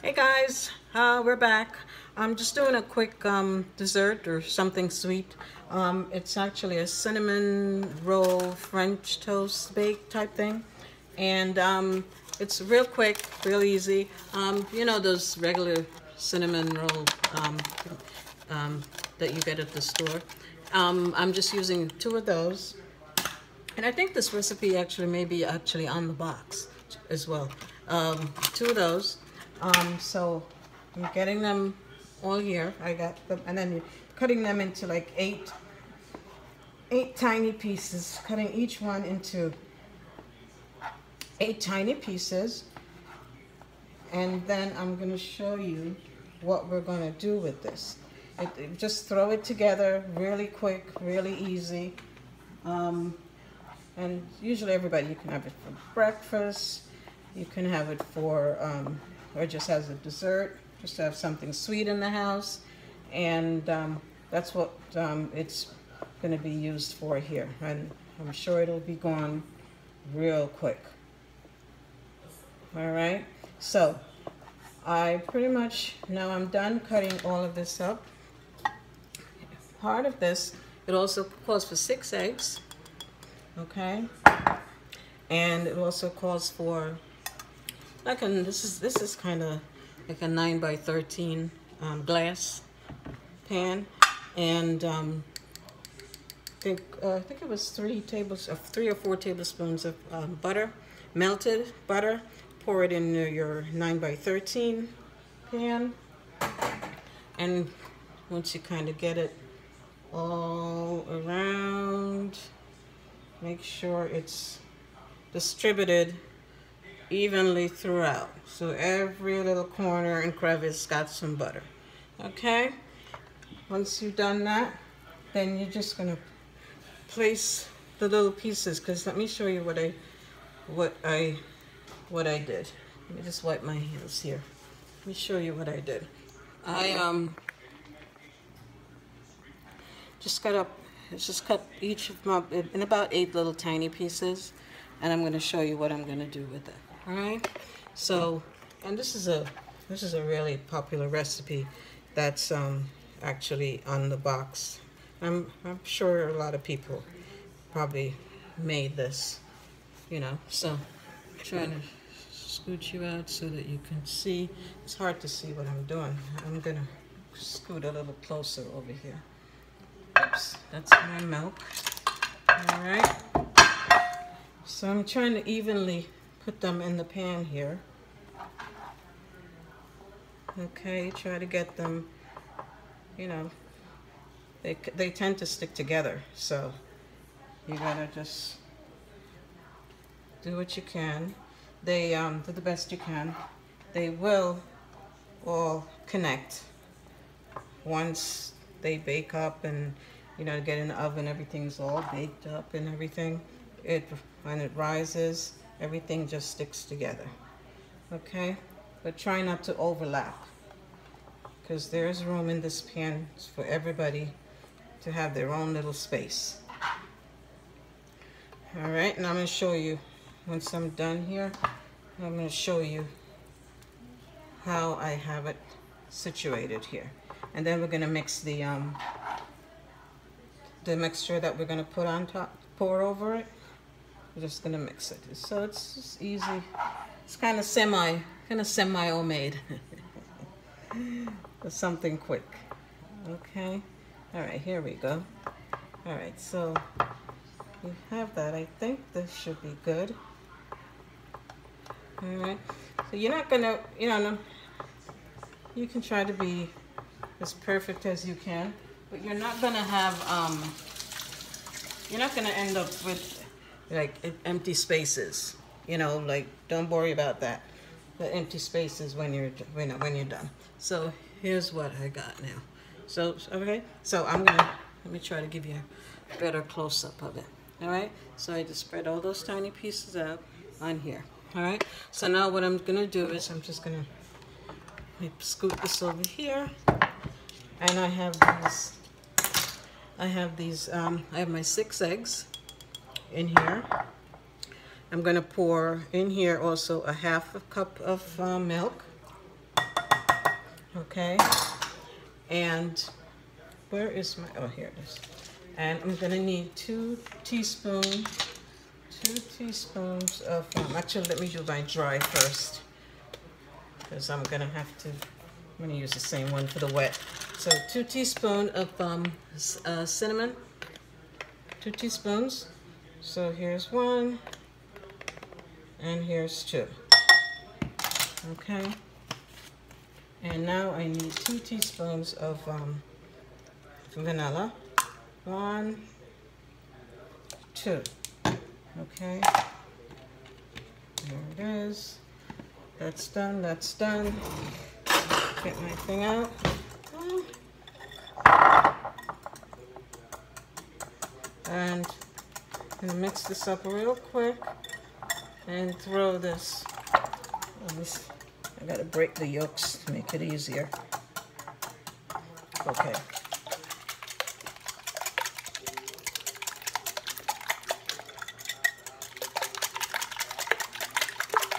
Hey guys, we're back. I'm just doing a quick dessert or something sweet. It's actually a cinnamon roll French toast bake type thing. And it's real quick, real easy. You know those regular cinnamon roll that you get at the store. I'm just using 2 of those. And I think this recipe actually may be actually on the box as well. 2 of those. So I'm getting them all here. I got them, and then you're cutting them into like eight tiny pieces. Cutting each one into 8 tiny pieces. And then I'm going to show you what we're going to do with this. Just throw it together really quick, really easy. And usually everybody, you can have it for breakfast, you can have it for, or just as a dessert, just to have something sweet in the house. And that's what it's going to be used for here. And I'm sure it'll be gone real quick. All right, so I pretty much, now I'm done cutting all of this up. Part of this, it also calls for 6 eggs. Okay, and it also calls for like this is kind of like a 9 by 13 glass pan, and I think it was 3 or 4 tablespoons of butter, melted butter. Pour it in your 9 by 13 pan, and once you kind of get it all around, make sure it's distributed evenly throughout. So every little corner and crevice got some butter. Okay? Once you've done that, then you're just gonna place the little pieces, because let me show you what I did. Let me just wipe my hands here. Let me show you what I did. I just cut each of them up in about 8 little tiny pieces, and I'm going to show you what I'm going to do with it. All right. So, and this is a really popular recipe that's actually on the box. I'm sure a lot of people probably made this, you know. So, I'm trying to scoot you out so that you can see. It's hard to see what I'm doing. I'm going to scoot a little closer over here. Oops, that's my milk. All right. So I'm trying to evenly put them in the pan here. Okay, try to get them, you know, they tend to stick together. So you gotta just do what you can. They do the best you can. They will all connect once they bake up, and you know, get in the oven, everything's all baked up and everything. When it rises, everything just sticks together. Okay, but try not to overlap, because there's room in this pan for everybody to have their own little space. All right, and I'm going to show you once I'm done here. I'm going to show you how I have it situated here. And then we're going to mix the mixture that we're going to put on top, pour over it. We're just going to mix it. So it's just easy. It's kind of semi-homemade. It's something quick. Okay. All right, here we go. All right, so we have that. I think this should be good. All right. So you're not going to, you know, you can try to be as perfect as you can, but you're not gonna have you're not gonna end up with like empty spaces, you know. Like, don't worry about that, the empty spaces when you're done. So here's what I got now. So okay, so let me try to give you a better close-up of it. All right, so I just spread all those tiny pieces out on here. All right, so now what I'm gonna do is I'm just gonna scoot this over here. And I have my 6 eggs in here. I'm going to pour in here also a 1/2 cup of milk. Okay, and where is my, oh, here it is. And I'm gonna need 2 teaspoons of, actually let me do my dry first, because I'm gonna use the same one for the wet. So 2 teaspoons of cinnamon, 2 teaspoons. So here's 1, and here's 2. Okay. And now I need 2 teaspoons of vanilla. 1, 2. Okay. There it is. That's done. That's done. Get my thing out. And I'm gonna mix this up real quick and throw this. I gotta break the yolks to make it easier. Okay.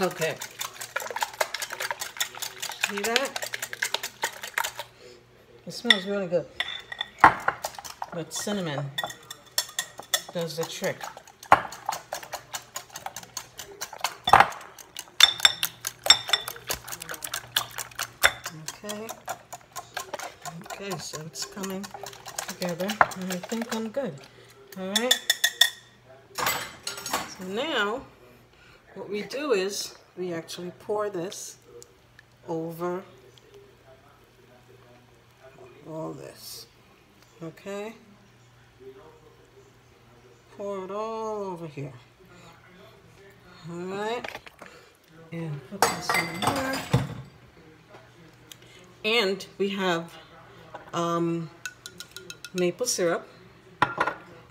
Okay. See that? It smells really good. But cinnamon does the trick. Okay. Okay, so it's coming together, and I think I'm good. All right. So now, what we do is we actually pour this over all this. Okay. Pour it all over here. All right. And put this in here. And we have maple syrup,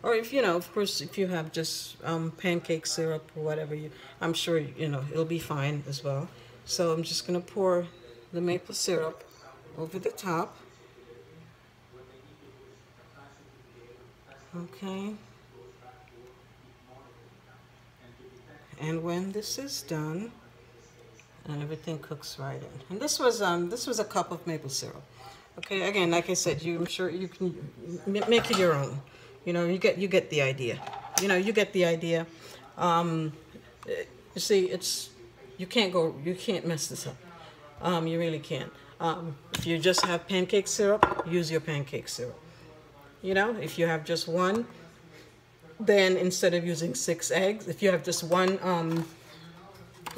or if of course, if you have just pancake syrup or whatever, I'm sure it'll be fine as well. So I'm just gonna pour the maple syrup over the top. Okay. And when this is done, and everything cooks right in. And this was a cup of maple syrup. Okay, again, like I said, I'm sure you can make it your own. You get the idea. You get the idea. You see, you can't mess this up. You really can't. If you just have pancake syrup, use your pancake syrup. If you have just one, then instead of using 6 eggs, if you have just one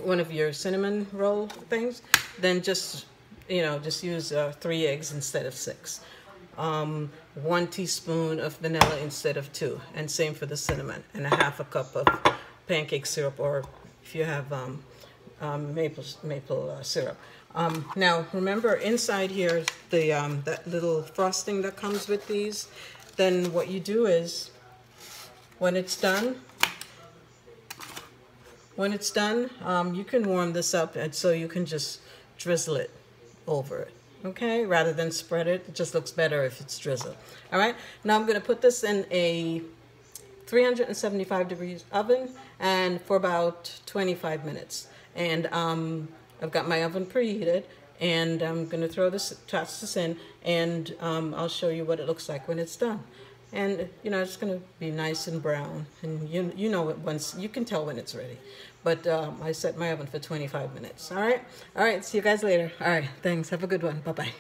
of your cinnamon roll things, then just use 3 eggs instead of 6. 1 teaspoon of vanilla instead of 2, and same for the cinnamon, and a half a cup of pancake syrup, or if you have maple syrup. Now remember, inside here, that little frosting that comes with these. Then what you do is, when it's done, you can warm this up, and so you can just drizzle it over it, okay? Rather than spread it. It just looks better if it's drizzled. All right, now I'm gonna put this in a 375 degrees oven, and for about 25 minutes. And I've got my oven preheated, and I'm gonna toss this in, and I'll show you what it looks like when it's done. And it's gonna be nice and brown, and you know it once you can tell when it's ready. But I set my oven for 25 minutes. All right, see you guys later. All right, thanks. Have a good one. Bye bye.